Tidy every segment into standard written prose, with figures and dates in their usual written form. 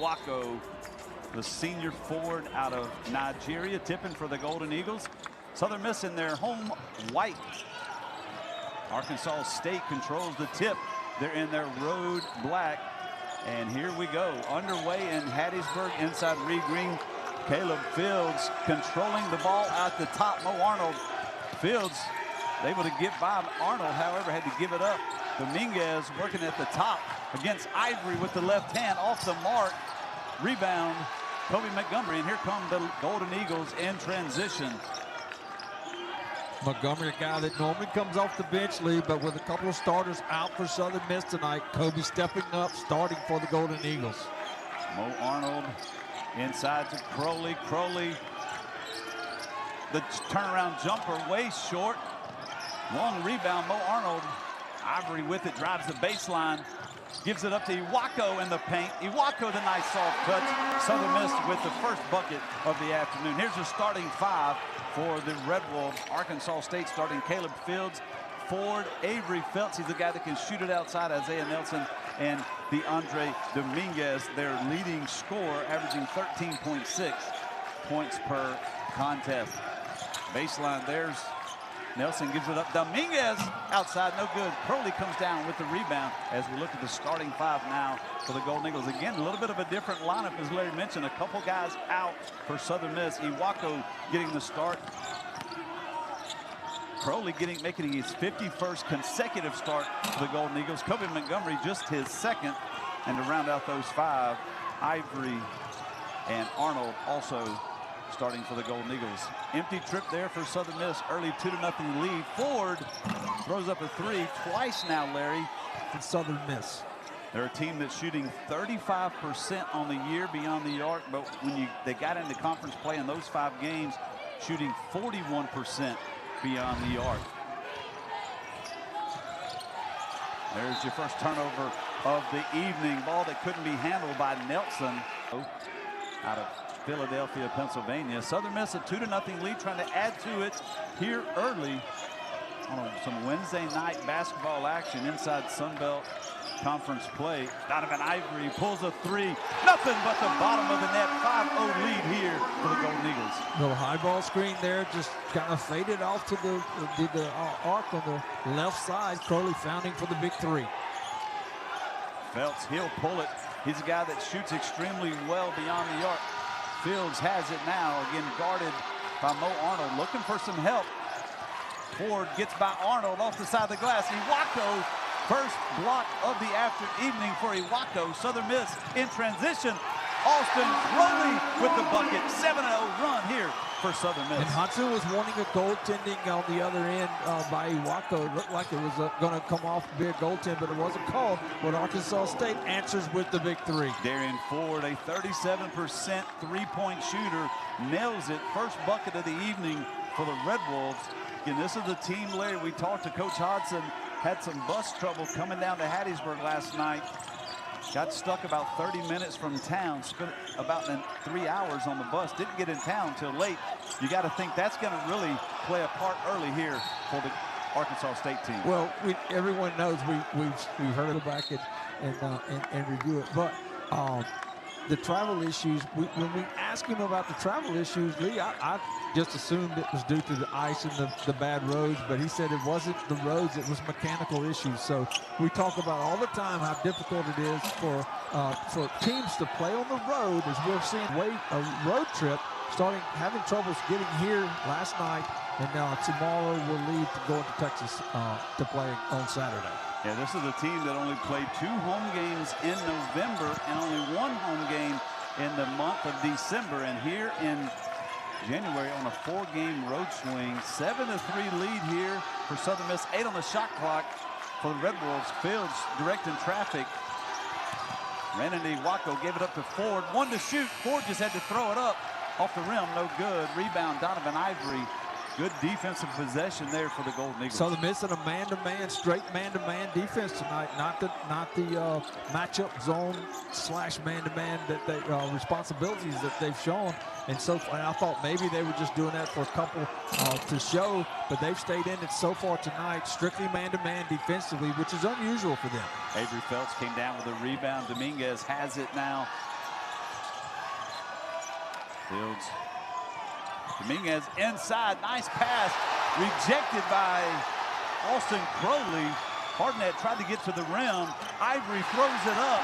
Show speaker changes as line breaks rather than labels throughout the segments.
Wako, the senior forward out of Nigeria, tipping for the Golden Eagles. Southern Miss in their home white. Arkansas State controls the tip. They're in their road black. And here we go, underway in Hattiesburg, inside Reed Green. Caleb Fields controlling the ball at the top. Mo Arnold. Fields able to get by Arnold, however, had to give it up. Dominguez working at the top against Ivory with the left hand, off the mark. Rebound, Kobe Montgomery, and here come the Golden Eagles in transition.
Montgomery, a guy that normally comes off the bench, Lee, but with a couple of starters out for Southern Miss tonight, Kobe stepping up, starting for the Golden Eagles.
Mo Arnold inside to Crowley. Crowley, the turnaround jumper way short. Long rebound, Mo Arnold. Ivory with it, drives the baseline. Gives it up to Iwako in the paint. Iwako, the nice soft touch. Southern Miss with the first bucket of the afternoon. Here's your starting five for the Red Wolves. Arkansas State starting Caleb Fields, Ford, Avery Felts. He's the guy that can shoot it outside. Isaiah Nelson and DeAndre Dominguez, their leading scorer, averaging 13.6 points per contest. Baseline, there's Nelson, gives it up. Dominguez outside, no good. Crowley comes down with the rebound as we look at the starting five now for the Golden Eagles. Again, a little bit of a different lineup, as Larry mentioned. A couple guys out for Southern Miss. Iwako getting the start. Crowley making his 51st consecutive start for the Golden Eagles. Kobe Montgomery just his second. And to round out those five, Ivory and Arnold also starting for the Golden Eagles. Empty trip there for Southern Miss. Early 2-0 lead. Ford throws up a three twice now, Larry.
And Southern Miss,
they're a team that's shooting 35% on the year beyond the arc, but when they got into conference play in those 5 games, shooting 41% beyond the arc. There's your first turnover of the evening. Ball that couldn't be handled by Nelson out of Philadelphia, Pennsylvania. Southern Miss a 2-0 lead, trying to add to it here early on some Wednesday night basketball action inside Sunbelt Conference play. Donovan Ivory pulls a three. Nothing but the bottom of the net. 5-0 lead here for the Golden Eagles.
Little high ball screen there, just kind of faded off to the arc on the left side. Crowley founding for the big three.
Felts, he'll pull it. He's a guy that shoots extremely well beyond the arc. Fields has it now, again guarded by Mo Arnold, looking for some help. Ford gets by Arnold off the side of the glass. Iwako, first block of the evening for Iwako. Southern Miss in transition. Austin Crowley with the bucket. 7-0 run here for Southern Miss.
And Hudson was wanting a goaltending on the other end by Iwako. It looked like it was going to come off to be a goaltend, but it wasn't called. But Arkansas State answers with the big three.
Darian Ford, a 37% three-point shooter, nails it. First bucket of the evening for the Red Wolves. Again, this is the team, Larry. We talked to Coach Hodson. Had some bus trouble coming down to Hattiesburg last night. Got stuck about 30 minutes from town, spent about 3 hours on the bus, didn't get in town until late. You got to think that's going to really play a part early here for the Arkansas State team.
Well, everyone knows we've heard it back and review it, but the travel issues, when we asked him about the travel issues, Lee, I just assumed it was due to the ice and the bad roads, but he said it wasn't the roads, it was mechanical issues. So we talk about all the time how difficult it is for teams to play on the road, as we've seen a road trip having troubles getting here last night, and now tomorrow we'll leave to go into Texas to play on Saturday.
Yeah, this is a team that only played 2 home games in November and only 1 home game in the month of December. And here in January on a 4-game road swing, 7-3 lead here for Southern Miss. 8 on the shot clock for the Red Wolves. Fields directing traffic. Ran into Iwako, gave it up to Ford. 1 to shoot. Ford just had to throw it up off the rim. No good. Rebound, Donovan Ivory. Good defensive possession there for the Golden Eagles.
Southern Miss in a man-to-man, straight man-to-man defense tonight. Not the matchup zone / man-to-man responsibilities that they've shown. And I thought maybe they were just doing that for a couple to show, but they've stayed in it so far tonight, strictly man-to-man defensively, which is unusual for them.
Avery Felts came down with a rebound. Dominguez has it now. Fields. Dominguez inside, nice pass, rejected by Austin Crowley. Hardnett tried to get to the rim. Ivory throws it up.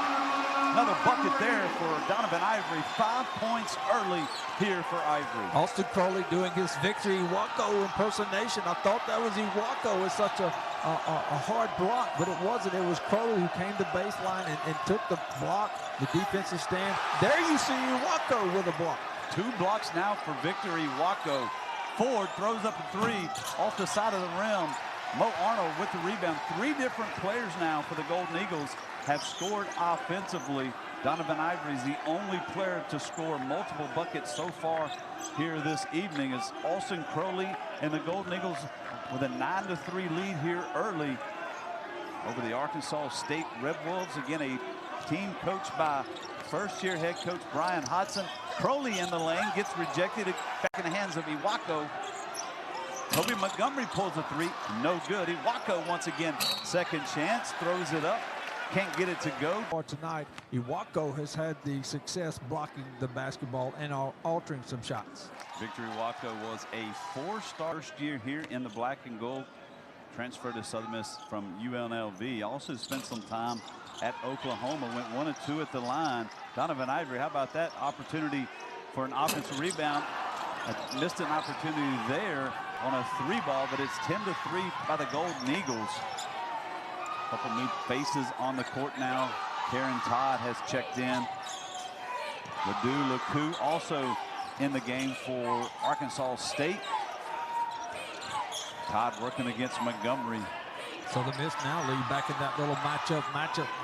Another bucket there for Donovan Ivory. 5 points early here for Ivory.
Austin Crowley doing his Victor Iwako impersonation. I thought that was Iwako. It's such a hard block, but it wasn't. It was Crowley who came to baseline and took the block, the defensive stand. There you see Iwako with a block.
2 blocks now for Victor Iwako. Ford throws up a 3 off the side of the rim. Mo Arnold with the rebound. 3 different players now for the Golden Eagles have scored offensively. Donovan Ivory is the only player to score multiple buckets so far here this evening, as Austin Crowley and the Golden Eagles with a 9-3 lead here early over the Arkansas State Red Wolves. Again, a team coached by first-year head coach Brian Hodson. Crowley in the lane, gets rejected, back in the hands of Iwako. Toby Montgomery pulls a 3, no good. Iwako once again, second chance, throws it up, can't get it to go.
For tonight, Iwako has had the success blocking the basketball and altering some shots.
Victor Iwako was a 4-star first year here in the black and gold. Transferred to Southern Miss from UNLV. Also spent some time at Oklahoma, went 1 of 2 at the line. Donovan Ivory, how about that opportunity for an offensive rebound? Missed an opportunity there on a 3-ball, but it's 10-3 by the Golden Eagles. Couple new faces on the court now. Karen Todd has checked in. Laku also in the game for Arkansas State. Todd working against Montgomery.
So the Miss now lead back in that little matchup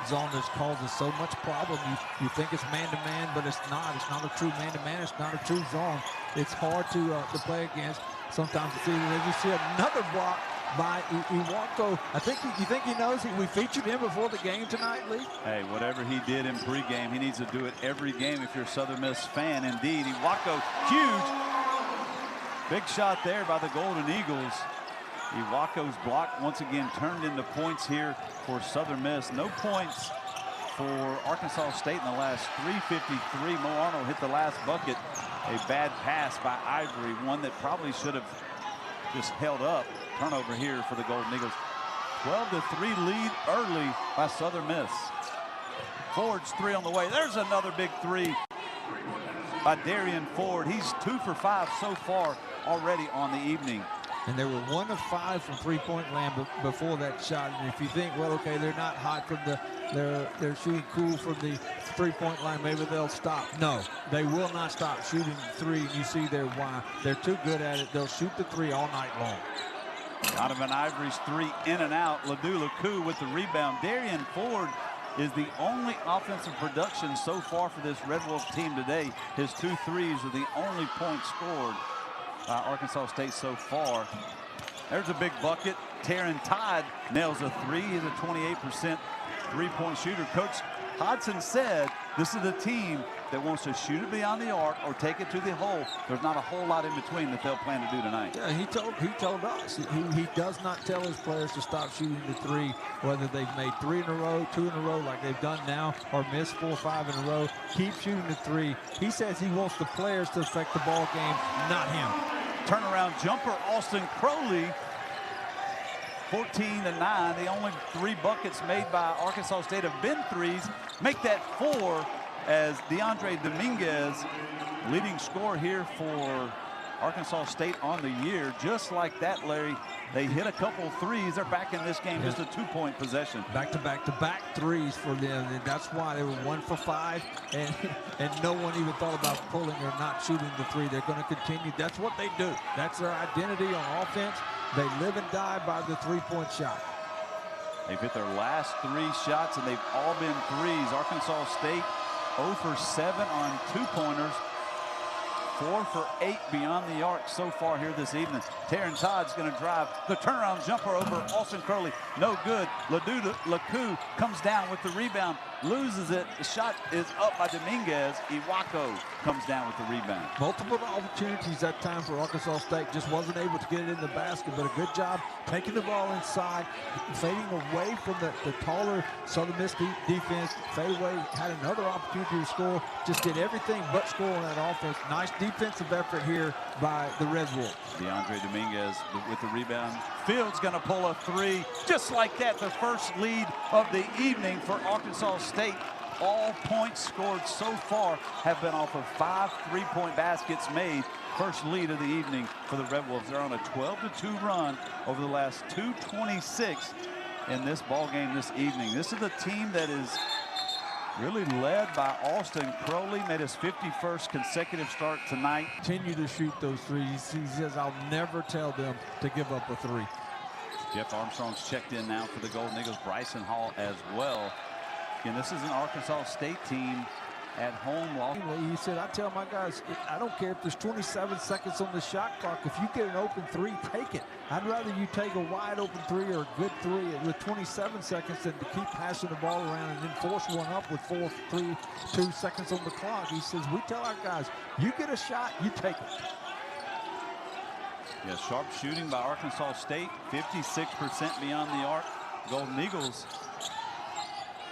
zone that's causing so much problem. You think it's man-to-man, but it's not. It's not a true man-to-man. It's not a true zone. It's hard to play against. Sometimes it's either you see another block by Iwako. You think he knows we featured him before the game tonight, Lee?
Hey, whatever he did in pregame, he needs to do it every game if you're a Southern Miss fan. Indeed, Iwako, huge. Big shot there by the Golden Eagles. Iwako's block once again turned into points here for Southern Miss. No points for Arkansas State in the last 3:53. Mo Arnold hit the last bucket. A bad pass by Ivory, one that probably should have just held up. Turnover here for the Golden Eagles. 12-3 lead early by Southern Miss. Ford's 3 on the way. There's another big 3 by Darian Ford. He's 2 for 5 so far already on the evening.
And they were 1 of 5 from three-point land before that shot. And if you think, well, okay, they're not hot from they're shooting cool from the three-point line, maybe they'll stop. No, they will not stop shooting the 3. You see there why. They're too good at it. They'll shoot the 3 all night long.
Donovan Ivory's 3 in and out. Laku with the rebound. Darian Ford is the only offensive production so far for this Red Wolf team today. His 2 threes are the only points scored by Arkansas State so far. There's a big bucket. Taryn Todd nails a 3. He's a 28% three-point shooter. Coach Hodson said this is a team that wants to shoot it beyond the arc or take it to the hole. There's not a whole lot in between that they'll plan to do tonight.
Yeah, he told us he does not tell his players to stop shooting the 3, whether they've made 3 in a row, 2 in a row like they've done now, or missed 4 or 5 in a row. Keep shooting the 3. He says he wants the players to affect the ball game, not him.
Turnaround jumper, Austin Crowley. 14-9. The only 3 buckets made by Arkansas State have been 3s. Make that 4 as DeAndre Dominguez, leading scorer here for Arkansas State on the year. Just like that, Larry, they hit a couple 3s. They're back in this game, just a 2-point possession.
Back-to-back 3s for them, and that's why they were 1 for 5, and no one even thought about pulling or not shooting the 3. They're going to continue. That's what they do. That's their identity on offense. They live and die by the 3-point shot.
They've hit their last 3 shots, and they've all been 3s. Arkansas State 0 for 7 on 2-pointers. 4 for 8 beyond the arc so far here this evening. Taryn Todd's going to drive the turnaround jumper over Austin Crowley. No good. Laku comes down with the rebound. loses it. The shot is up by Dominguez. Iwako comes down with the rebound.
Multiple opportunities that time for Arkansas State. Just wasn't able to get it in the basket, but a good job taking the ball inside, fading away from the taller Southern Miss defense. Fade away, had another opportunity to score. Just did everything but score on that offense. Nice defensive effort here by the Red Wolves.
DeAndre Dominguez with the rebound. Fields going to pull a three. Just like that, the first lead of the evening for Arkansas State. All points scored so far have been off of 5 3-point baskets made. First lead of the evening for the Red Wolves. They're on a 12-2 run over the last 2:26 in this ball game this evening. This is a team that is really led by Austin Crowley. Made his 51st consecutive start tonight.
Continue to shoot those threes. He says, I'll never tell them to give up a three.
Jeff Armstrong's checked in now for the Golden Eagles. Bryson Hall as well. Again, this is an Arkansas State team at home.
He said, I tell my guys, I don't care if there's 27 seconds on the shot clock. If you get an open three, take it. I'd rather you take a wide open three or a good three with 27 seconds than to keep passing the ball around and then force one up with 2 seconds on the clock. He says, we tell our guys, you get a shot, you take it.
Yeah, sharp shooting by Arkansas State, 56% beyond the arc. Golden Eagles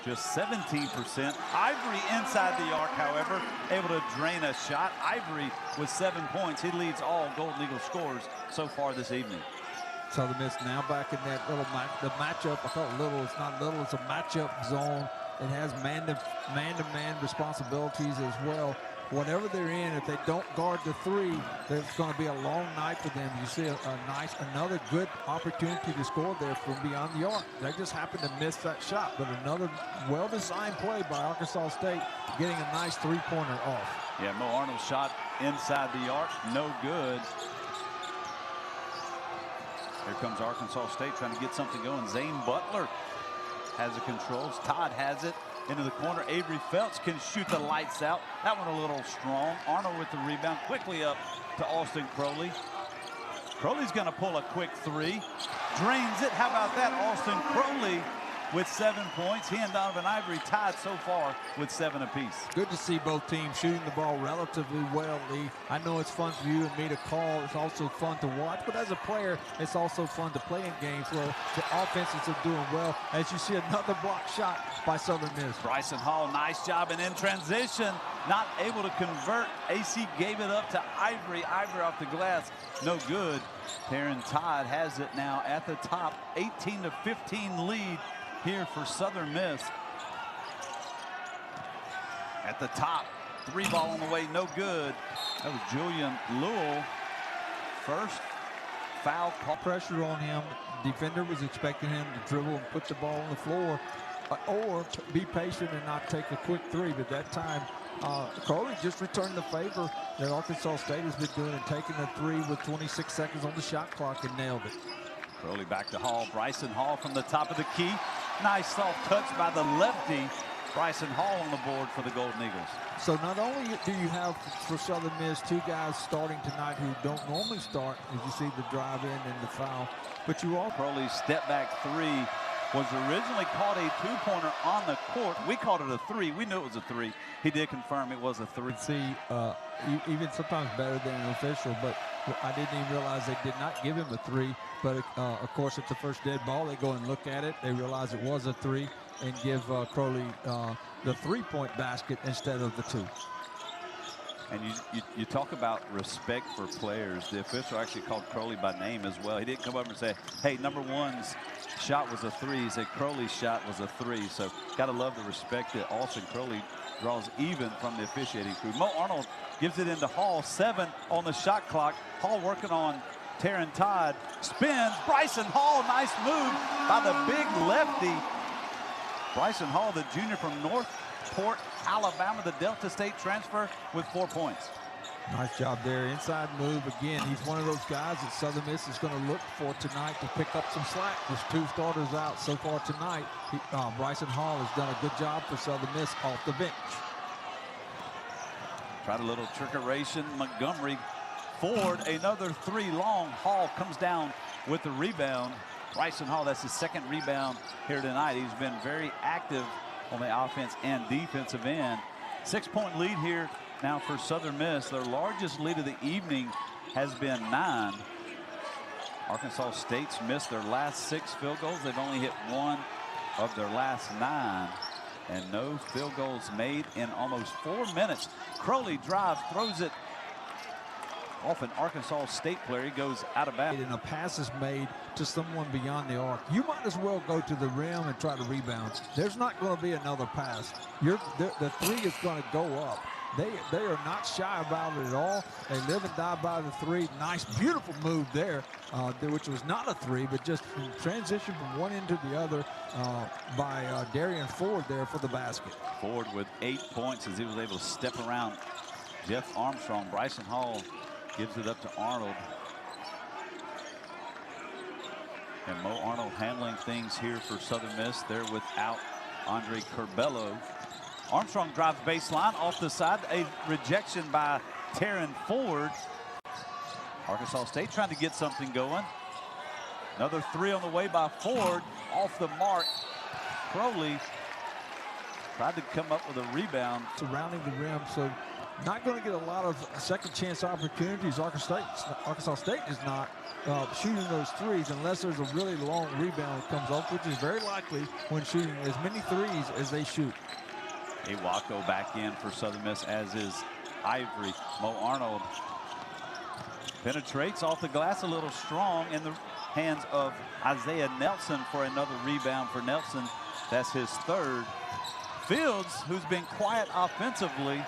just 17%. Ivory inside the arc, however, able to drain a shot. Ivory with 7 points. He leads all Golden Eagle scorers so far this evening.
Southern Miss now back in that little the matchup. I thought little, it's not little, it's a matchup zone. It has man-to-man responsibilities as well. Whatever they're in, if they don't guard the three, it's going to be a long night for them. You see another good opportunity to score there from beyond the arc. They just happened to miss that shot, but another well-designed play by Arkansas State, getting a nice three-pointer off.
Yeah, Mo Arnold's shot inside the arc, no good. Here comes Arkansas State trying to get something going. Zane Butler has the controls. Todd has it. Into the corner. Avery Phelps can shoot the lights out. That one a little strong. Arnold with the rebound. Quickly up to Austin Crowley. Crowley's going to pull a quick three. Drains it. How about that? Austin Crowley with 7 points. He and Donovan Ivory tied so far with 7 apiece.
Good to see both teams shooting the ball relatively well, Lee. I know it's fun for you and me to call. It's also fun to watch. But as a player, it's also fun to play in games where the offenses are doing well. As you see another block shot by Southern Miss.
Bryson Hall, nice job, and in transition, not able to convert. AC gave it up to Ivory. Ivory off the glass, no good. Taryn Todd has it now at the top. 18-15 lead here for Southern Miss. At the top, 3 ball on the way, no good. That was Julian Lewell. First foul call.
Pressure on him. Defender was expecting him to dribble and put the ball on the floor, or be patient and not take a quick three. But that time, Crowley just returned the favor that Arkansas State has been doing and taking a three with 26 seconds on the shot clock and nailed it.
Crowley back to Hall. Bryson Hall from the top of the key. Nice soft touch by the lefty. Bryson Hall on the board for the Golden Eagles.
So not only do you have for Southern Miss 2 guys starting tonight who don't normally start, as you see the drive in and the foul, but you all.
Crowley's step back three was originally called a 2-pointer on the court. We called it a 3. We knew it was a 3. He did confirm it was a 3.
See, even sometimes better than an official, but I didn't even realize they did not give him a 3. But of course, at the first dead ball, they go and look at it. They realize it was a 3 and give Crowley the 3-point basket instead of the 2.
And you talk about respect for players. The official actually called Crowley by name as well. He didn't come up and say, hey, number 1's shot was a 3. He said Crowley's shot was a 3. So got to love the respect that Austin Crowley draws even from the officiating crew. Mo Arnold gives it into Hall. 7 on the shot clock. Hall working on Taryn Todd. Spins. Bryson Hall, nice move by the big lefty. Bryson Hall, the junior from Northport, Alabama, the Delta State transfer with 4 points.
Nice job there. Inside move again. He's one of those guys that Southern Miss is going to look for tonight to pick up some slack. There's 2 starters out so far tonight. Bryson Hall has done a good job for Southern Miss off the bench.
Tried a little trickeration. Montgomery Ford, another 3 long. Hall comes down with the rebound. Bryson Hall, that's his 2nd rebound here tonight. He's been very active on the offense and defensive end. 6-point lead here now for Southern Miss. Their largest lead of the evening has been 9. Arkansas State's missed their last 6 field goals. They've only hit 1 of their last 9. And no field goals made in almost 4 minutes. Crowley drives, throws it off an Arkansas State player. He goes out of bounds.
And a pass is made to someone beyond the arc. You might as well go to the rim and try to rebound. There's not going to be another pass. The three is going to go up. They are not shy about it at all. They live and die by the three. Nice, beautiful move there, which was not a three, but just transition from one end to the other by Darian Ford there for the basket.
Ford with 8 points as he was able to step around Jeff Armstrong. Bryson Hall gives it up to Arnold. And Mo Arnold handling things here for Southern Miss. They're without Andre Curbelo. Armstrong drives baseline off the side. A rejection by Taryn Ford. Arkansas State trying to get something going. Another 3 on the way by Ford. Off the mark. Crowley tried to come up with a rebound.
Surrounding the rim, so not going to get a lot of second chance opportunities. Arkansas State is not shooting those threes unless there's a really long rebound that comes up, which is very likely when shooting as many threes as they shoot.
Iwako back in for Southern Miss, as is Ivory. Mo Arnold penetrates off the glass a little strong in the hands of Isaiah Nelson for another rebound for Nelson. That's his 3rd. Fields, who's been quiet offensively,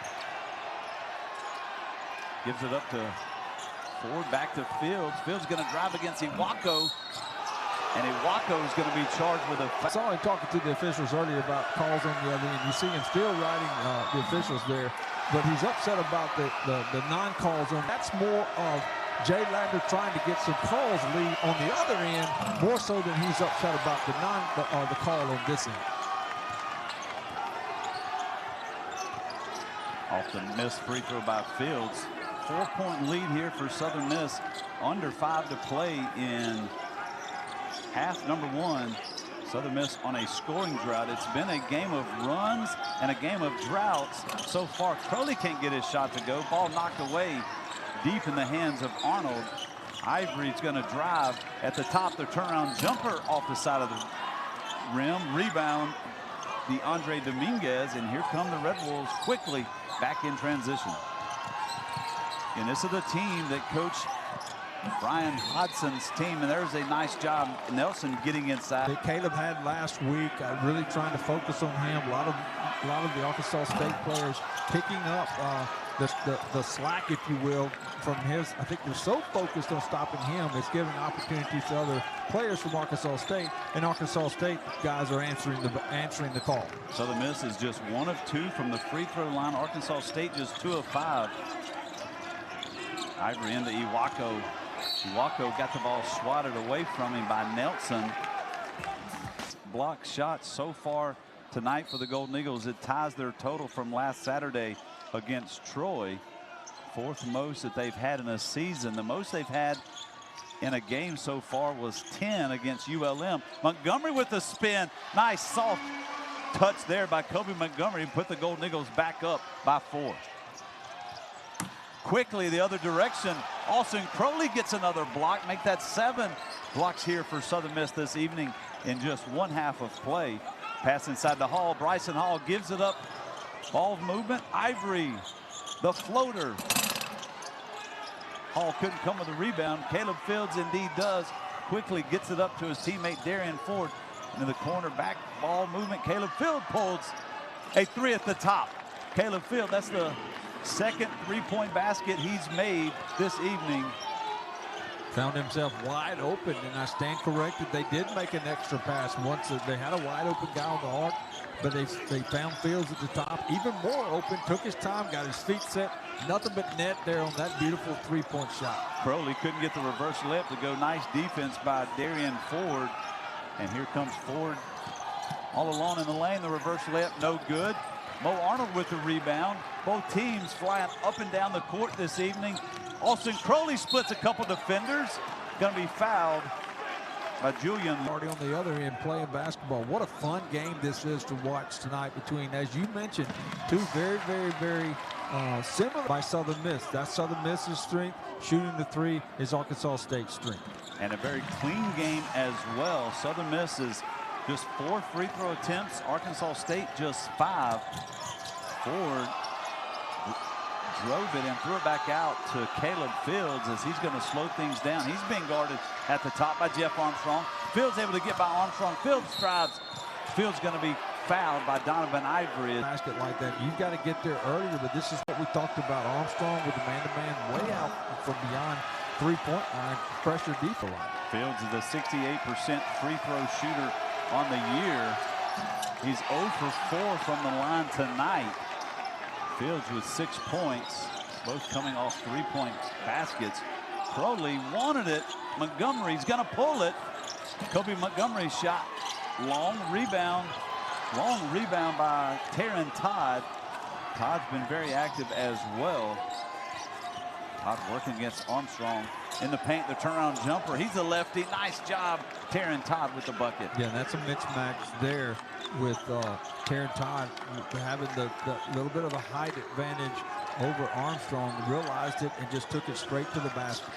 gives it up to Ford, back to Fields. Fields going to drive against Iwako. And Iwako is going to be charged with a foul.
I saw him talking to the officials earlier about calls on the other end. You see him still writing the officials there, but he's upset about the non-calls. And that's more of Jay Lander trying to get some calls lead on the other end, more so than he's upset about the call on this end.
Off the missed free throw by Fields. 4-point lead here for Southern Miss. Under 5 to play in half number 1. Southern Miss on a scoring drought. It's been a game of runs and a game of droughts so far. Crowley can't get his shot to go. Ball knocked away deep in the hands of Arnold. Ivory's going to drive at the top. The turnaround jumper off the side of the rim. Rebound, DeAndre Dominguez. And here come the Red Wolves quickly back in transition. And this is the team that Coach Brian Hodson's team, and there's a nice job, Nelson, getting inside.
That Caleb had last week, really trying to focus on him. A lot of the Arkansas State players picking up the slack, if you will, from his. I think they're so focused on stopping him, it's giving opportunities to other players from Arkansas State, and Arkansas State guys are answering the call.
Southern Miss is just 1 of 2 from the free throw line. Arkansas State just 2 of 5. Ivory into Iwako. Iwako got the ball swatted away from him by Nelson. Block shots so far tonight for the Golden Eagles. It ties their total from last Saturday against Troy. 4th most that they've had in a season. The most they've had in a game so far was 10 against ULM. Montgomery with the spin. Nice soft touch there by Kobe Montgomery. Put the Golden Eagles back up by 4. Quickly the other direction. Austin Crowley gets another block. Make that 7 blocks here for Southern Miss this evening in just 1/2 of play. Pass inside the Hall. Bryson Hall gives it up. Ball movement. Ivory, the floater. Hall couldn't come with a rebound. Caleb Fields indeed does. Quickly gets it up to his teammate Darian Ford. Into the corner, back ball movement. Caleb Field pulls a 3 at the top. Caleb Field, that's the 2nd 3-point basket he's made this evening.
Found himself wide open, and I stand corrected. They did make an extra pass once. They had a wide open guy on the arc, but they found Fields at the top, even more open. Took his time, got his feet set. Nothing but net there on that beautiful 3-point shot.
Crowley couldn't get the reverse layup to go. Nice defense by Darian Ford. And here comes Ford all alone in the lane. The reverse layup, no good. Mo Arnold with the rebound. Both teams flying up and down the court this evening. Austin Crowley splits a couple defenders. Going to be fouled by Julian.
Already on the other end playing basketball. What a fun game this is to watch tonight between, as you mentioned, two very similar by Southern Miss. That's Southern Miss's strength. Shooting the three is Arkansas State's strength.
And a very clean game as well. Southern Miss is just 4 free throw attempts. Arkansas State just 5. Ford drove it and threw it back out to Caleb Fields as he's going to slow things down. He's being guarded at the top by Jeff Armstrong. Fields able to get by Armstrong. Fields strides. Fields going to be fouled by Donovan Ivory.
Basket like that, you've got to get there earlier, but this is what we talked about. Armstrong with the man-to-man way out from beyond three-point line, pressure deep line.
Fields is a 68% free throw shooter on the year. He's 0 for 4 from the line tonight. Fields with 6 points, both coming off three-point baskets. Crowley wanted it. Montgomery's going to pull it. Kobe Montgomery's shot. Long rebound by Taryn Todd. Todd's been very active as well. Todd working against Armstrong in the paint. The turnaround jumper. He's a lefty. Nice job, Taryn Todd with the bucket.
Yeah, that's a mismatch there with Taryn Todd having the little bit of a height advantage over Armstrong. Realized it and just took it straight to the basket.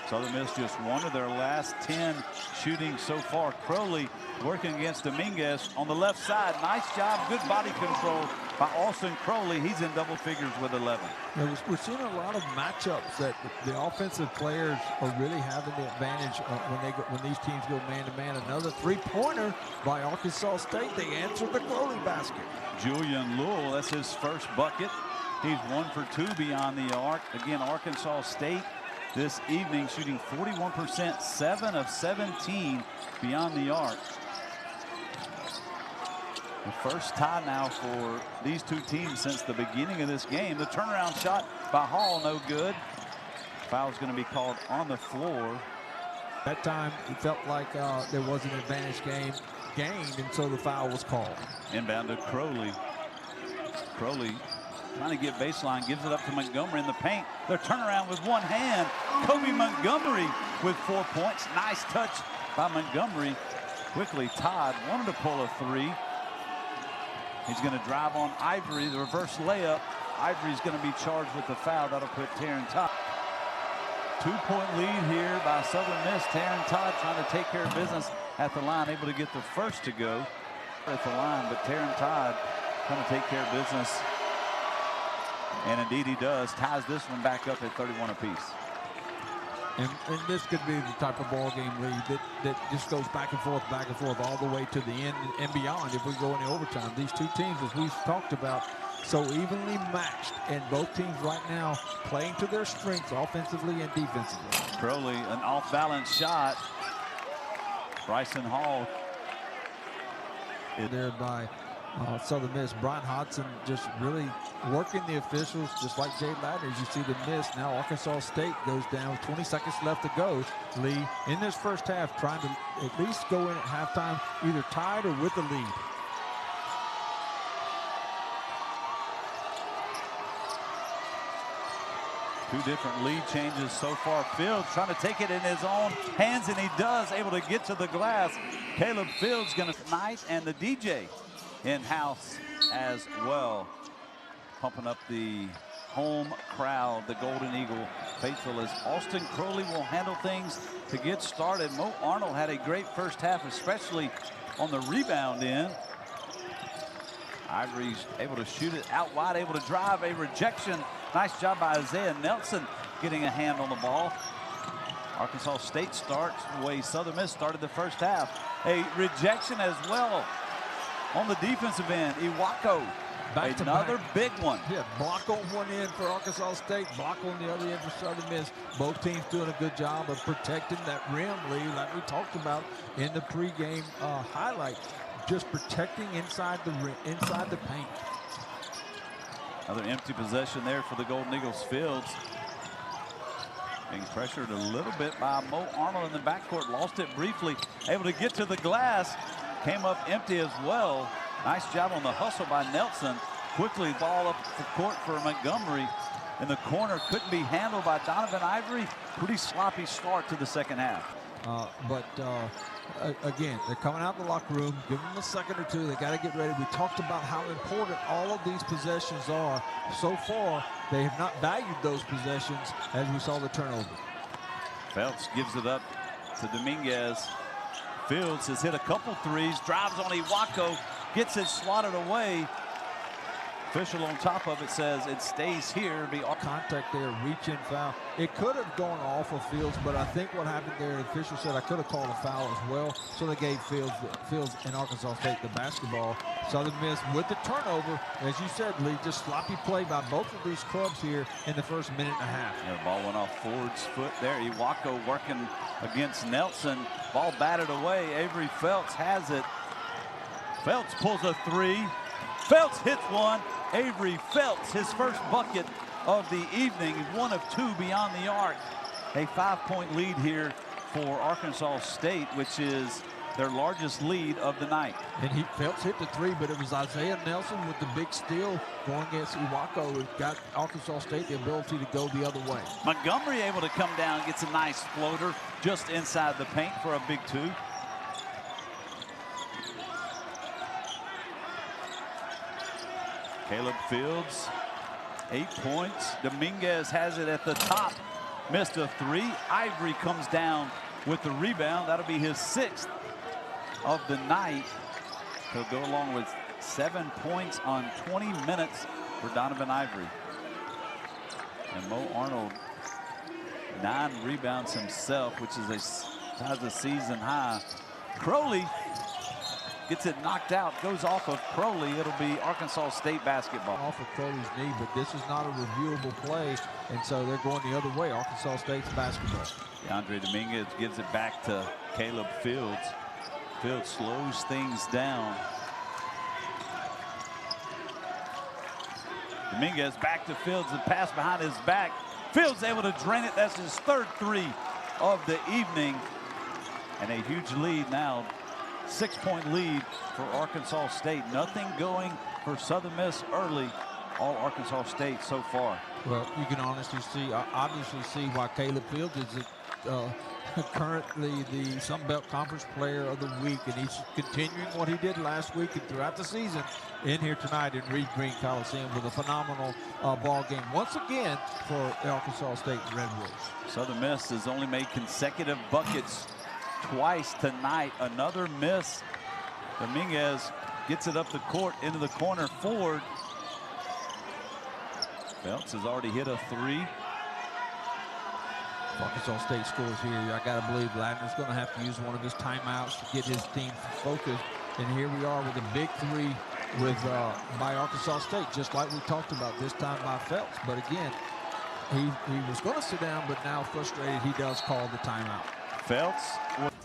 Southern Miss just 1 of their last 10 shooting so far. Crowley working against Dominguez on the left side. Nice job, good body control by Austin Crowley. He's in double figures with 11.
Yeah, we're seeing a lot of matchups that the offensive players are really having the advantage when these teams go man-to-man. Another three-pointer by Arkansas State. They answered the Crowley basket.
Julian Lewell, that's his first bucket. He's 1 for 2 beyond the arc. Again, Arkansas State this evening shooting 41%, 7 of 17 beyond the arc. The first tie now for these two teams since the beginning of this game. The turnaround shot by Hall, no good. Foul's going to be called on the floor.
That time it felt like there was an advantage game gained, and so the foul was called.
Inbound to Crowley. Crowley trying to get baseline, gives it up to Montgomery in the paint. Their turnaround with one hand. Kobe Montgomery with 4 points. Nice touch by Montgomery. Quickly, Todd wanted to pull a three. He's going to drive on Ivory, the reverse layup. Ivory's going to be charged with the foul. That'll put Taryn Todd. 2-point lead here by Southern Miss. Taryn Todd trying to take care of business at the line, able to get the first to go at the line, but Taryn Todd trying to take care of business. And indeed he does. Ties this one back up at 31 apiece.
And this could be the type of ball game lead that just goes back and forth all the way to the end and beyond if we go into overtime. These two teams, as we've talked about, so evenly matched, and both teams right now playing to their strengths offensively and defensively.
Crowley, an off-balance shot. Bryson Hall
is there by Southern Miss. Brian Hodson just really working the officials, just like Jay Ladner. As you see the miss, now Arkansas State goes down with 20 seconds left to go. Lee, in this first half, trying to at least go in at halftime either tied or with the lead.
Two different lead changes so far. Fields trying to take it in his own hands, and he does, able to get to the glass. Caleb Fields going to tonight, and the DJ in-house as well, pumping up the home crowd, the Golden Eagle faithful, as Austin Crowley will handle things to get started. Mo Arnold had a great first half, especially on the rebound end. Ivory's able to shoot it out wide, able to drive, a rejection. Nice job by Isaiah Nelson getting a hand on the ball. Arkansas State starts the way Southern Miss started the first half. A rejection as well on the defensive end. Iwako, another big one.
Yeah, block on one end for Arkansas State, block on the other end for Southern Miss. Both teams doing a good job of protecting that rim, Lee, like we talked about in the pregame highlight. Just protecting inside the rim, inside the paint.
Another empty possession there for the Golden Eagles. Fields being pressured a little bit by Mo Arnold in the backcourt. Lost it briefly. Able to get to the glass. Came up empty as well. Nice job on the hustle by Nelson. Quickly ball up the court for Montgomery in the corner. Couldn't be handled by Donovan Ivory. Pretty sloppy start to the second half.
Again, they're coming out of the locker room. Give them a second or two. They got to get ready. We talked about how important all of these possessions are. So far, they have not valued those possessions as we saw the turnover.
Phelps gives it up to Dominguez. Fields has hit a couple threes, drives on Iwako, gets it swatted away. Official on top of it says it stays here. Be
contact there, reach in foul. It could have gone off of Fields, but I think what happened there, the official said I could have called a foul as well. So they gave Fields in Arkansas State the basketball. Southern Miss with the turnover, as you said, Lee, just sloppy play by both of these clubs here in the first minute and a half.
Yeah, the ball went off Ford's foot there. Iwako working against Nelson. Ball batted away. Avery Phelps has it. Phelps pulls a three. Phelps hits one. Avery Phelps, his first bucket of the evening, one of two beyond the arc. A 5-point lead here for Arkansas State, which is their largest lead of the night.
And Phelps hit the three, but it was Isaiah Nelson with the big steal going against Iwako who got Arkansas State the ability to go the other way.
Montgomery able to come down, gets a nice floater just inside the paint for a big two. Caleb Fields, 8 points. Dominguez has it at the top. Missed a three. Ivory comes down with the rebound. That'll be his 6th of the night. He'll go along with 7 points on 20 minutes for Donovan Ivory. And Mo Arnold, 9 rebounds himself, which has a season high. Crowley gets it knocked out, goes off of Crowley. It'll be Arkansas State basketball.
Off of Crowley's knee, but this is not a reviewable play, and so they're going the other way. Arkansas State's basketball.
DeAndre Dominguez gives it back to Caleb Fields. Fields slows things down. Dominguez back to Fields and pass behind his back. Fields able to drain it. That's his 3rd three of the evening. And a huge lead now. 6-point lead for Arkansas State. Nothing going for Southern Miss early. All Arkansas State so far.
Well, you can obviously see why Caleb Fields is currently the Sun Belt Conference Player of the Week, and he's continuing what he did last week and throughout the season in here tonight in Reed Green Coliseum with a phenomenal ball game once again for the Arkansas State Redwoods.
Southern Miss has only made consecutive buckets twice tonight. Another miss. Dominguez gets it up the court into the corner. Ford. Phelps has already hit a three.
Arkansas State scores here. I got to believe Ladner's going to have to use one of his timeouts to get his team focused. And here we are with a big three by Arkansas State, just like we talked about this time by Phelps. But again, he was going to sit down, but now frustrated, he does call the timeout.
Phelps.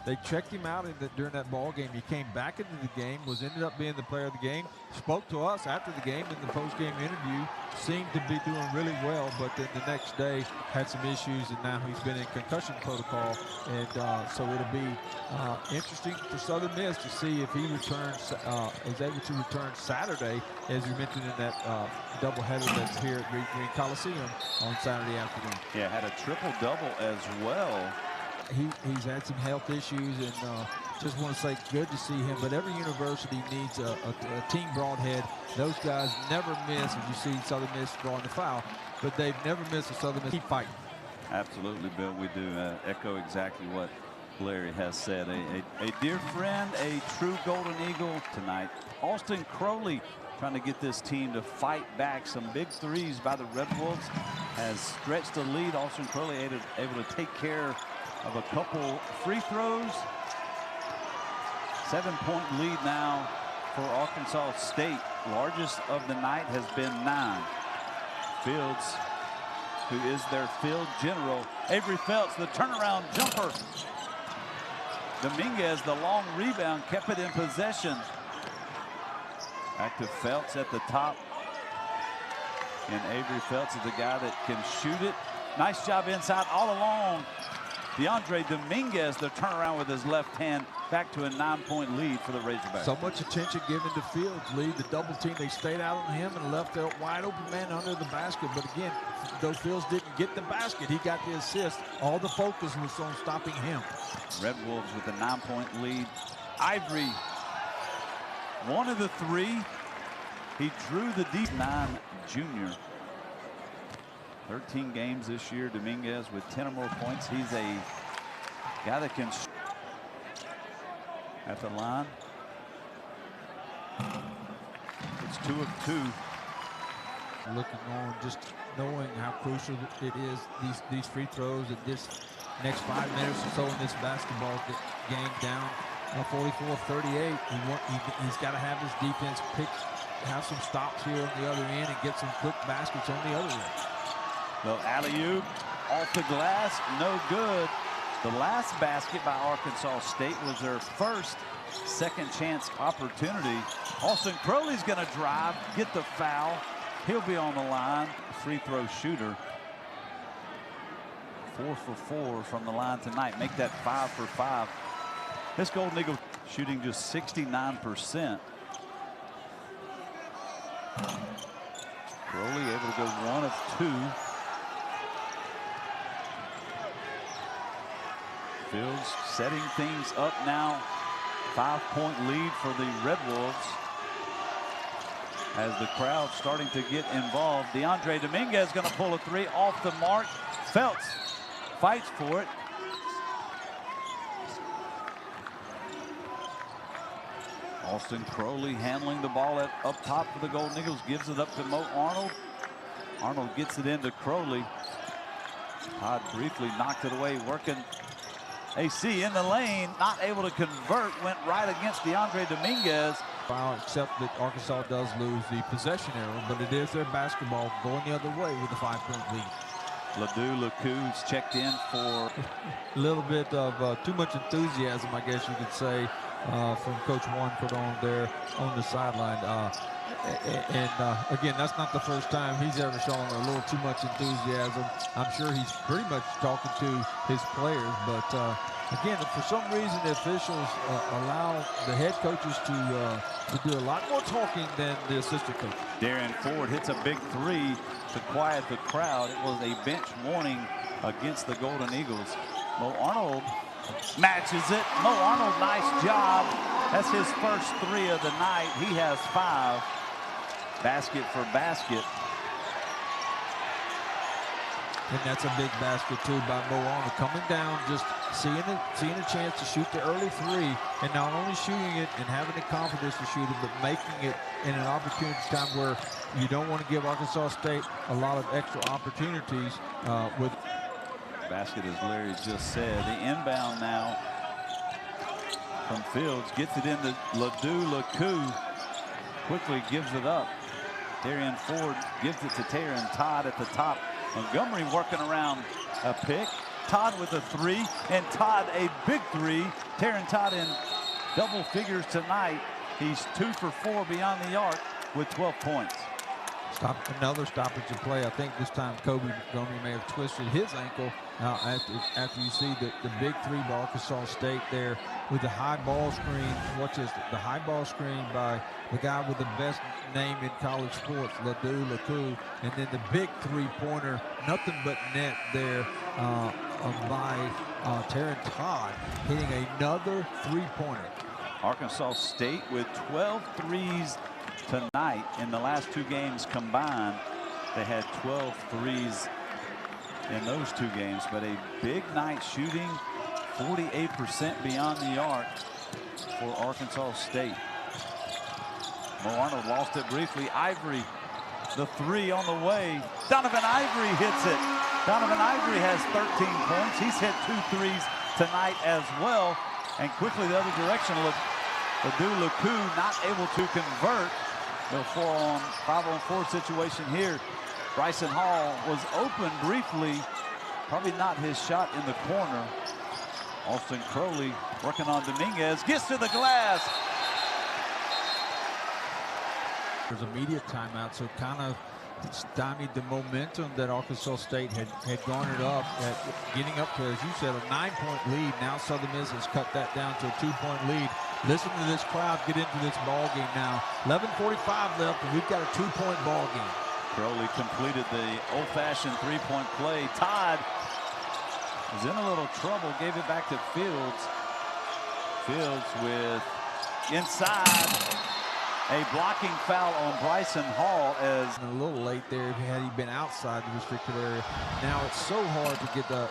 They checked him out during that ball game. He came back into the game, ended up being the player of the game, spoke to us after the game in the post-game interview, seemed to be doing really well, but then the next day had some issues, and now he's been in concussion protocol. And so it'll be interesting for Southern Miss to see if he returns, is able to return Saturday, as you mentioned in that doubleheader that's here at Reed Green Coliseum on Saturday afternoon.
Yeah, had a triple-double as well.
He's had some health issues, and just want to say good to see him. But every university needs a team broadhead. Those guys never miss, and you see Southern Miss drawing the foul, but they've never missed a Southern Miss. Keep fighting.
Absolutely, Bill. We do echo exactly what Larry has said. A dear friend, a true Golden Eagle tonight. Austin Crowley trying to get this team to fight back. Some big threes by the Red Wolves has stretched the lead. Austin Crowley able to take care of a couple free throws. 7-point lead now for Arkansas State. Largest of the night has been 9. Fields, who is their field general. Avery Phelps, the turnaround jumper. Dominguez, the long rebound, kept it in possession. Back to Phelps at the top. And Avery Phelps is the guy that can shoot it. Nice job inside all along DeAndre Dominguez, the turnaround with his left hand, back to a 9-point lead for the Razorbacks.
So much attention given to Fields. Lead the double team. They stayed out on him and left a wide open man under the basket. But again, though Fields didn't get the basket, he got the assist. All the focus was on stopping him.
Red Wolves with a 9-point lead. Ivory, one of the three. He drew the deep 9 junior. 13 games this year. Dominguez with 10 or more points. He's a guy that can at the line. It's 2 of 2.
Looking on, just knowing how crucial it is, these free throws at this next 5 minutes or so in this basketball game, down 44-38. He's got to have his defense have some stops here on the other end and get some quick baskets on the other end.
Well, alley-oop off the glass, no good. The last basket by Arkansas State was their first second chance opportunity. Austin Crowley's going to drive, get the foul. He'll be on the line. Free throw shooter. 4 for 4 from the line tonight. Make that 5 for 5. This Golden Eagle shooting just 69%. Crowley able to go 1 of 2. Fields setting things up now. 5-point lead for the Red Wolves as the crowd starting to get involved. DeAndre Dominguez going to pull a 3 off the mark. Felts fights for it. Austin Crowley handling the ball up top for the Golden Eagles. Gives it up to Mo Arnold. Arnold gets it into Crowley. Todd briefly knocked it away, working AC in the lane, not able to convert, went right against DeAndre Dominguez.
Foul, except that Arkansas does lose the possession arrow, but it is their basketball going the other way with a 5-point lead.
LaDue-LeCout's checked in for
a little bit of too much enthusiasm, I guess you could say, from Coach Warren put on there on the sideline. Again, that's not the first time he's ever shown a little too much enthusiasm. I'm sure he's pretty much talking to his players, but again, for some reason, the officials allow the head coaches to do a lot more talking than the assistant coach.
Darian Ford hits a big 3 to quiet the crowd. It was a bench warning against the Golden Eagles. Mo Arnold matches it. Mo Arnold, nice job. That's his first 3 of the night. He has 5. Basket for basket.
And that's a big basket too by Mo Arnold, coming down, just seeing a chance to shoot the early 3, and not only shooting it and having the confidence to shoot it, but making it in an opportunity time where you don't want to give Arkansas State a lot of extra opportunities with.
Basket, as Larry just said. The inbound now from Fields, gets it into LaDue-LeCout, quickly gives it up. Darian Ford gives it to Taryn Todd at the top. Montgomery working around a pick. Todd with a 3, and Todd a big 3. Taryn Todd in double figures tonight. He's 2 for 4 beyond the arc with 12 points.
Another stoppage of play. I think this time Kobe Montgomery may have twisted his ankle after you see the big 3 by Arkansas State there with the high ball screen. Watch this, the high ball screen by the guy with the best name in college sports, LaDue-LeCout, and then the big 3-pointer, nothing but net there by Taryn Todd, hitting another 3-pointer.
Arkansas State with 12 threes tonight. In the last 2 games combined, they had 12 threes in those 2 games, but a big night shooting, 48% beyond the arc for Arkansas State. Mo Arnold lost it briefly. Ivory, the 3 on the way. Donovan Ivory hits it. Donovan Ivory has 13 points. He's hit 2 threes tonight as well. And quickly the other direction, LaDue-LeCout not able to convert. The 5-on-4 situation here. Bryson Hall was open briefly. Probably not his shot in the corner. Austin Crowley working on Dominguez. Gets to the glass.
There's a media timeout, so kind of stymied the momentum that Arkansas State had garnered up at getting up to, as you said, a 9-point lead. Now Southern Miss has cut that down to a 2-point lead. Listen to this crowd get into this ball game now. 11:45 left, and we've got a 2-point ball game.
Crowley completed the old-fashioned 3-point play. Todd was in a little trouble, gave it back to Fields. Fields with inside. A blocking foul on Bryson Hall as
a little late there had he been outside the restricted area. Now it's so hard to get the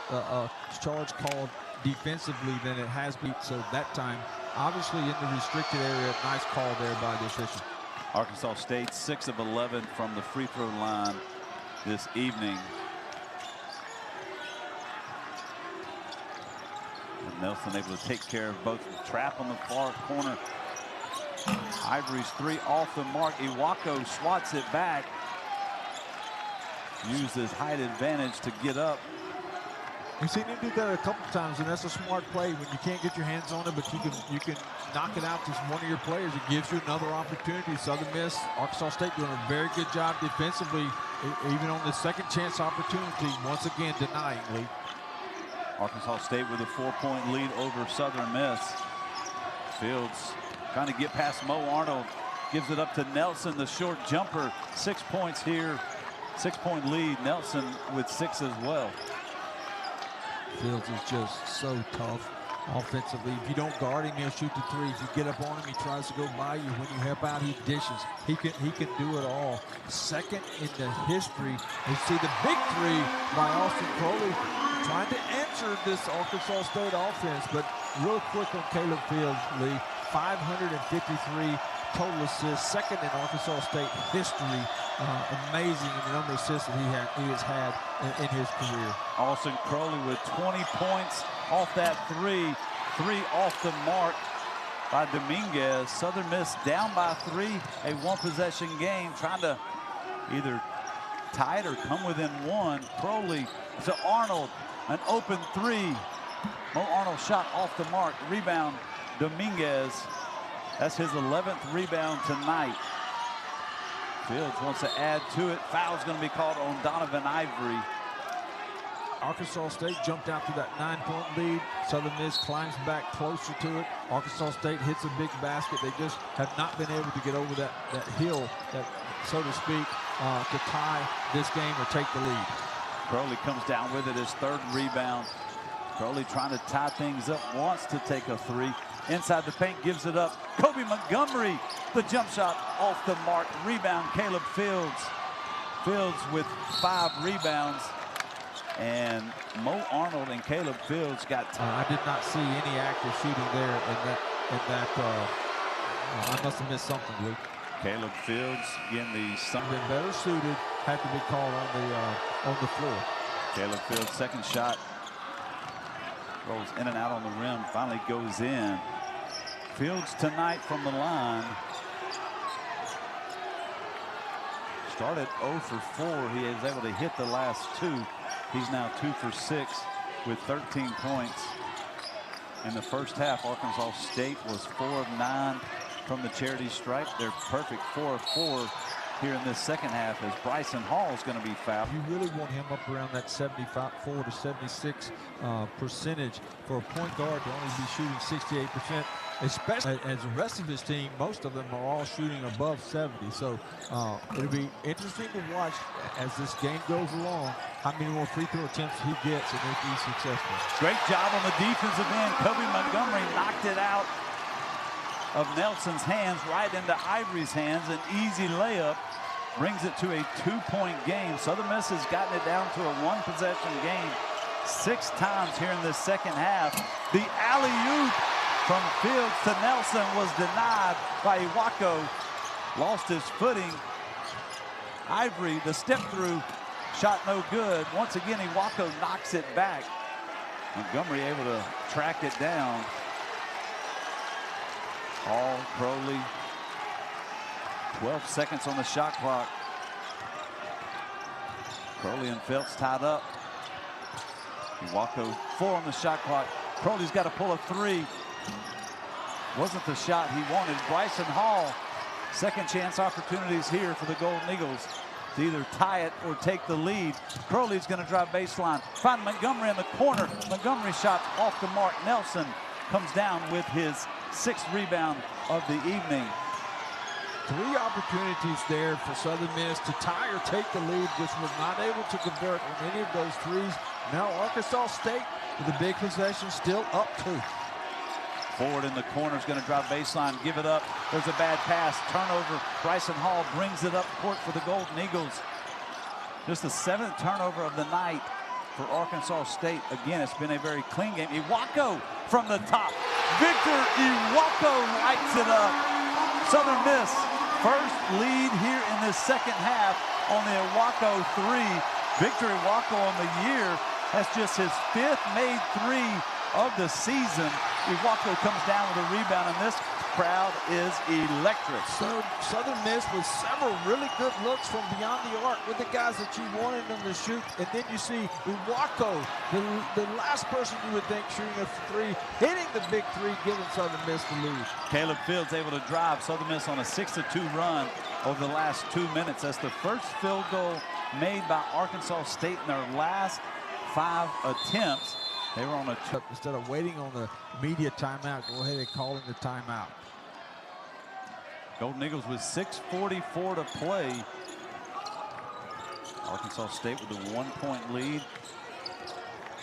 charge called defensively than it has been. So that time, obviously in the restricted area, nice call there by the official.
Arkansas State 6 of 11 from the free throw line this evening. And Nelson able to take care of both the trap on the far corner. Ivory's three off the mark. Iwako swats it back. Used his height advantage to get up.
We've seen him do that a couple times, and that's a smart play when you can't get your hands on it, but you can knock it out to one of your players. It gives you another opportunity. Southern Miss, Arkansas State doing a very good job defensively, even on the second chance opportunity, once again denying lead.
Arkansas State with a 4-point lead over Southern Miss. Fields trying to get past Mo Arnold. Gives it up to Nelson, the short jumper. 6 points here. 6-point lead. Nelson with 6 as well.
Fields is just so tough offensively. If you don't guard him, he'll shoot the three. If you get up on him, he tries to go by you. When you help out, he dishes. He can do it all. Second in the history. You see the big three by Austin Crowley trying to answer this Arkansas State offense. But real quick on Caleb Fields, Lee. 553 total assists, second in Arkansas State history. Amazing in the number of assists that he has had in his career.
Austin Crowley with 20 points off that three. 3 off the mark by Dominguez. Southern Miss down by 3, a one-possession game, trying to either tie it or come within 1. Crowley to Arnold, an open 3. Mo Arnold shot off the mark. Rebound, Dominguez. That's his 11th rebound tonight. Fields wants to add to it. Foul's going to be called on Donovan Ivory.
Arkansas State jumped out to that 9-point lead. Southern Miss climbs back closer to it. Arkansas State hits a big basket. They just have not been able to get over that hill, that, so to speak, to tie this game or take the lead.
Crowley comes down with it, his 3rd rebound. Crowley trying to tie things up, wants to take a 3. Inside the paint, gives it up. Kobe Montgomery, the jump shot off the mark. Rebound, Caleb Fields. Fields with 5 rebounds. And Mo Arnold and Caleb Fields got
I did not see any active shooting there I must have missed something, Luke.
Caleb Fields, again,
been better suited, had to be called on the floor.
Caleb Fields' second shot rolls in and out on the rim, finally goes in. Fields tonight from the line started 0 for 4. He is able to hit the last 2. He's now 2 for 6 with 13 points. In the first half, Arkansas State was 4 of 9 from the charity stripe. They're perfect 4 of 4 here in this second half as Bryson Hall is going to be fouled.
You really want him up around that 74 to 76 percentage for a point guard to only be shooting 68%. Especially as the rest of his team, most of them are all shooting above 70. So it'll be interesting to watch as this game goes along how many more free throw attempts he gets and if he's successful.
Great job on the defensive end. Kobe Montgomery knocked it out of Nelson's hands right into Ivory's hands. An easy layup brings it to a 2-point game. Southern Miss has gotten it down to a 1-possession game 6 times here in this second half. The alley-oop from Fields to Nelson was denied by Iwako. Lost his footing. Ivory, the step through, shot no good. Once again, Iwako knocks it back. Montgomery able to track it down. Hall, Crowley, 12 seconds on the shot clock. Crowley and Phelps tied up. Iwako 4 on the shot clock. Crowley's got to pull a 3. Wasn't the shot he wanted. Bryson Hall, second chance opportunities here for the Golden Eagles. to either tie it or take the lead. Crowley's going to drive baseline, find Montgomery in the corner. Montgomery shot off the mark. Nelson comes down with his 6th rebound of the evening.
3 opportunities there for Southern Miss to tie or take the lead, just was not able to convert on any of those threes. Now Arkansas State with a big possession, still up 2.
Ford in the corner is going to drive baseline, give it up. There's a bad pass, turnover. Bryson Hall brings it up court for the Golden Eagles. Just the 7th turnover of the night for Arkansas State. Again, it's been a very clean game. Iwako from the top. Victor Iwako lights it up. Southern Miss first lead here in this second half on the Iwako 3. Victor Iwako on the year. That's just his 5th made 3 of the season. Iwako comes down with a rebound, and this crowd is electric.
So Southern Miss with several really good looks from beyond the arc with the guys that you wanted them to shoot. And then you see Iwako, the last person you would think shooting a 3, hitting the big 3, giving Southern Miss the lead.
Caleb Fields able to drive Southern Miss on a 6-2 run over the last 2 minutes. That's the first field goal made by Arkansas State in their last 5 attempts. They were on a
instead of waiting on the media timeout, go ahead and call in the timeout.
Golden Eagles with 6:44 to play. Arkansas State with a 1-point lead.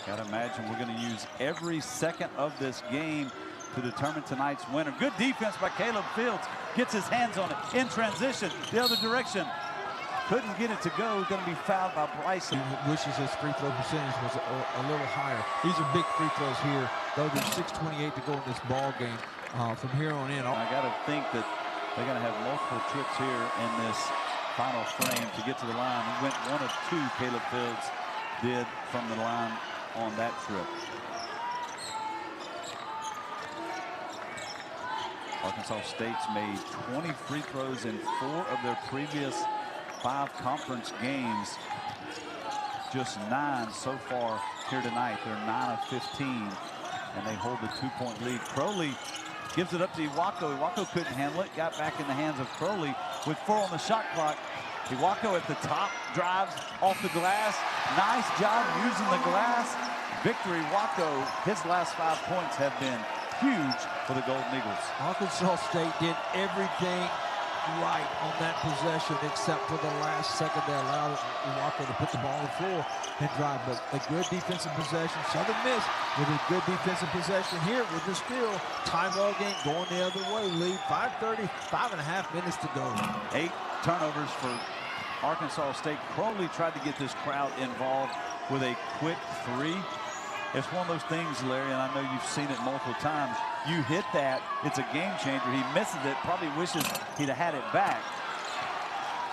Gotta imagine we're going to use every second of this game to determine tonight's winner. Good defense by Caleb Fields. Gets his hands on it in transition the other direction. Couldn't get it to go. Going to be fouled by Bryson.
He wishes his free throw percentage was a little higher. These are big free throws here. Though there's 6:28 to go in this ball game. From here on in,
I got to think that they're going to have multiple trips here in this final frame to get to the line. He went 1 of 2. Caleb Fields did from the line on that trip. Arkansas State's made 20 free throws in 4 of their previous 5 conference games. Just 9 so far here tonight. They're 9 of 15, and they hold the 2-point lead. Crowley gives it up to Iwako. Iwako couldn't handle it. Got back in the hands of Crowley with 4 on the shot clock. Iwako at the top, drives off the glass. Nice job using the glass. Victor Iwako, his last 5 points have been huge for the Golden Eagles.
Arkansas State did everything right on that possession except for the last second. They allowed Iwako to put the ball on the floor and drive. But a good defensive possession. Southern Miss with a good defensive possession here with the steal. Tie ball game going the other way. Lead 5:30, 5.5 minutes to go.
8 turnovers for Arkansas State. Crowley tried to get this crowd involved with a quick 3. It's one of those things, Larry, and I know you've seen it multiple times. You hit that, it's a game changer. He misses it, probably wishes he'd have had it back.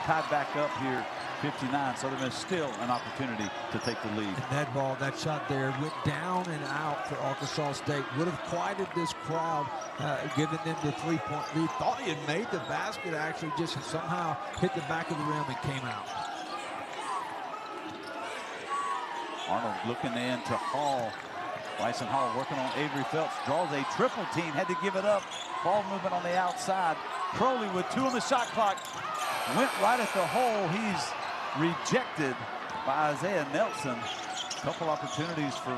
Tied back up here, 59. So there's still an opportunity to take the lead.
And that ball, that shot there, went down and out for Arkansas State. Would have quieted this crowd, giving them the 3-point lead. Thought he had made the basket, actually just somehow hit the back of the rim and came out.
Arnold looking in to Hall. Bryson Hall working on Avery Phelps. Draws a triple team. Had to give it up. Ball movement on the outside. Crowley with 2 on the shot clock. Went right at the hole. He's rejected by Isaiah Nelson. Couple opportunities for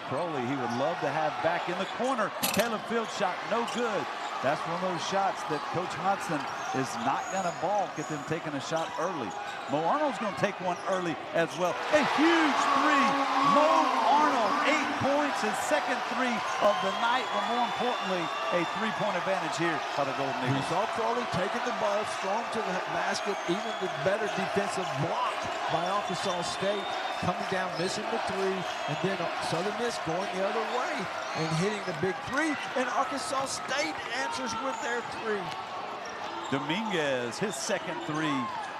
Crowley. He would love to have back in the corner. Caleb Fields shot no good. That's one of those shots that Coach Hudson is not going to balk at them taking a shot early. Mo Arnold's going to take one early as well. A huge 3. Mo Arnold, 8 points, his second 3 of the night, but more importantly, a 3-point advantage here by the Golden Eagles.
We saw Crowley taking the ball strong to the basket, even with better defensive block by Arkansas State. Coming down, missing the 3, and then Southern Miss going the other way and hitting the big 3, and Arkansas State answers with their 3.
Dominguez, his second 3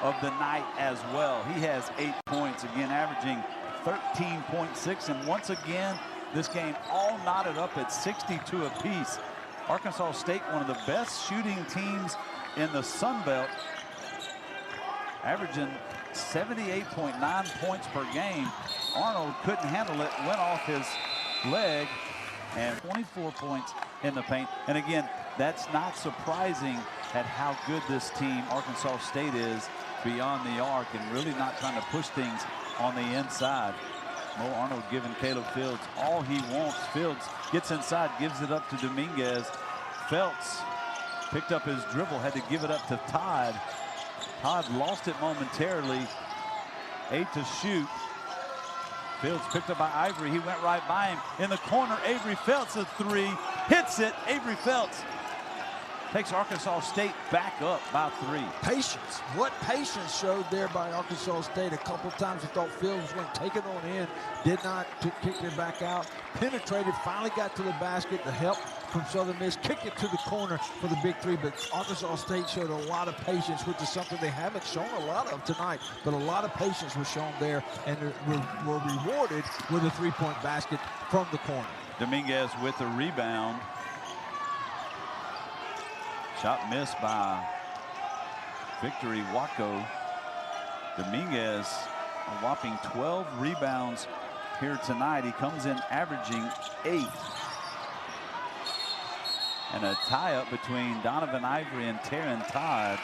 of the night as well. He has 8 points, again averaging 13.6, and once again, this game all knotted up at 62 apiece. Arkansas State, one of the best shooting teams in the Sun Belt, averaging 78.9 points per game. Arnold couldn't handle it, went off his leg, and 24 points in the paint. And again, that's not surprising at how good this team, Arkansas State, is beyond the arc and really not trying to push things on the inside. Mo Arnold giving Caleb Fields all he wants. Fields gets inside, gives it up to Dominguez. Felts picked up his dribble, had to give it up to Todd. Todd lost it momentarily. 8 to shoot. Fields picked up by Ivory. He went right by him. In the corner, Avery Felts a three. Hits it. Avery Felts takes Arkansas State back up by 3.
Patience. What patience showed there by Arkansas State. A couple times I thought Fields was going to take it on in. Did not kick it back out. Penetrated, finally got to the basket. The help from Southern Miss. Kicked it to the corner for the big 3. But Arkansas State showed a lot of patience, which is something they haven't shown a lot of tonight. But a lot of patience was shown there, and were rewarded with a 3-point basket from the corner.
Dominguez with the rebound. Shot missed by Victory Waco. Dominguez a whopping 12 rebounds here tonight. He comes in averaging 8. And a tie-up between Donovan Ivory and Taryn Todd.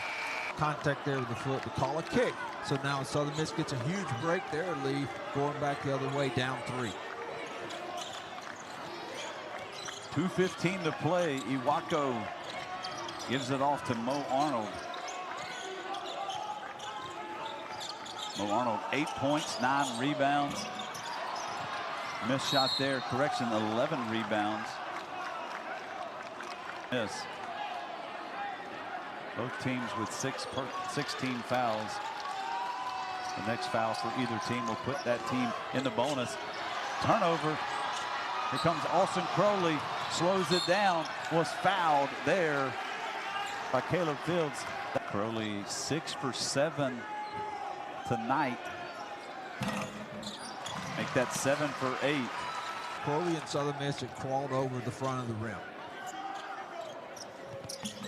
Contact there with the foot to call a kick. So now Southern Miss gets a huge break there, Lee, going back the other way, down 3.
2:15 to play. Iwako gives it off to Mo Arnold. Mo Arnold, 8 points, 9 rebounds. Missed shot there, correction, 11 rebounds. Yes. Both teams with 16 fouls. The next foul for either team will put that team in the bonus. Turnover. Here comes Austin Crowley. Slows it down. Was fouled there by Caleb Fields. Crowley 6 for 7 tonight. Make that 7 for 8.
Crowley and Southern Miss had crawled over the front of the rim.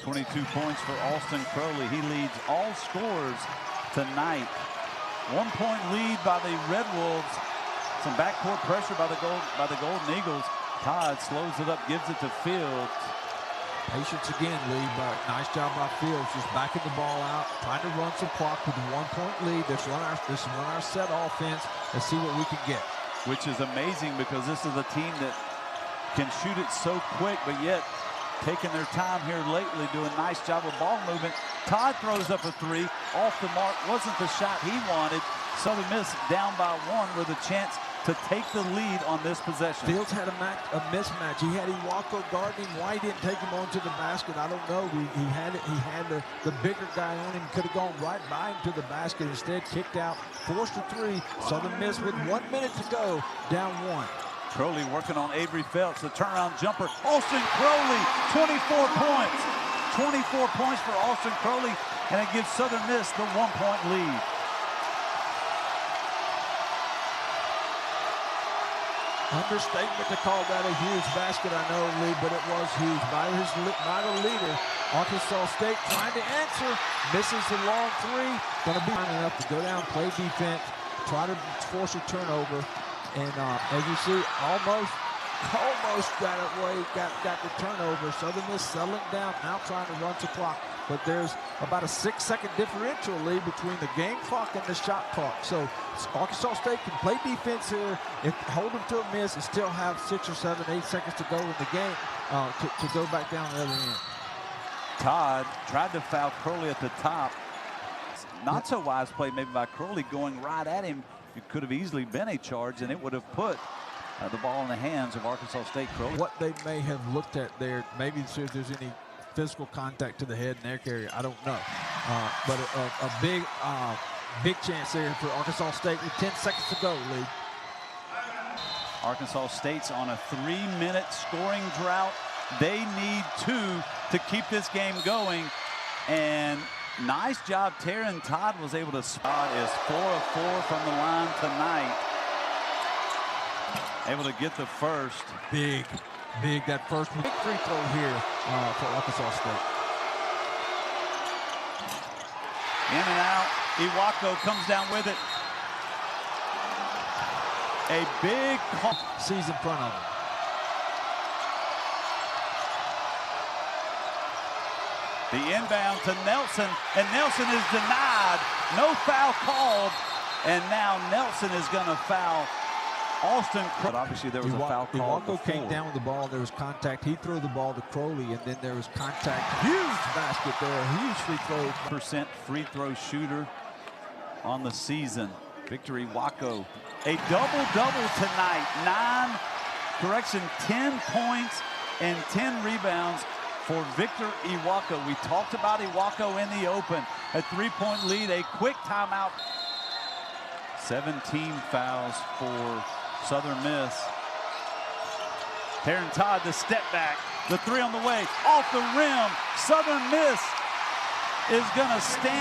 22 points for Austin Crowley. He leads all scorers tonight. 1-point lead by the Red Wolves. Some backcourt pressure by the Golden Eagles. Todd slows it up, gives it to Fields.
Patience again, Lee, but nice job by Fields, just backing the ball out, trying to run some clock with a 1-point lead. Let's run our set offense and see what we can get.
Which is amazing because this is a team that can shoot it so quick, but yet taking their time here lately, doing a nice job of ball movement. Todd throws up a 3, off the mark, wasn't the shot he wanted. Southern Miss down by 1 with a chance to take the lead on this possession.
Fields had a mismatch. He had Iwako guarding him. Why he didn't take him onto the basket, I don't know. He had the bigger guy on him. Could have gone right by him to the basket. Instead, kicked out, forced a 3. Southern Miss with 1 minute to go, down 1.
Crowley working on Avery Felts. The turnaround jumper. Austin Crowley, 24 points. 24 points for Austin Crowley, and it gives Southern Miss the 1-point lead.
Understatement to call that a huge basket, I know, Lee, but it was huge by the leader. Arkansas State trying to answer, misses the long 3. Going to be enough to go down, play defense, try to force a turnover, and as you see, almost got away, got the turnover. Southern Miss settling down, now trying to run the clock. But there's about a 6-second differential lead between the game clock and the shot clock. So Arkansas State can play defense here, hold them to a miss, and still have 6 or 7, 8 seconds to go in the game to go back down the other end.
Todd tried to foul Crowley at the top. Not so wise play maybe by Crowley going right at him. It could have easily been a charge, and it would have put the ball in the hands of Arkansas State. Crowley.
What they may have looked at there, maybe to see if there's any physical contact to the head and neck area, I don't know. But a big chance there for Arkansas State with 10 seconds to go, Lee.
Arkansas State's on a 3-minute scoring drought. They need 2 to keep this game going. And nice job, Taryn Todd was able to spot. Is 4 of 4 from the line tonight. Able to get the first.
Big, that first big free throw here for Arkansas State.
In and out. Iwako comes down with it. A big call.
Sees in front of him.
The inbound to Nelson, and Nelson is denied. No foul called, and now Nelson is going to foul Austin. But obviously there was a foul call.
Iwako came down with the ball. There was contact. He threw the ball to Crowley, and then there was contact. Huge basket there. Huge free throw.
% free throw shooter on the season. Victor Iwako, a double-double tonight. 10 points and 10 rebounds for Victor Iwako. We talked about Iwako in the open. A 3-point lead, a quick timeout. 17 fouls for Southern Miss. Taryn Todd, the step back. The three on the way, off the rim. Southern Miss is going to stand.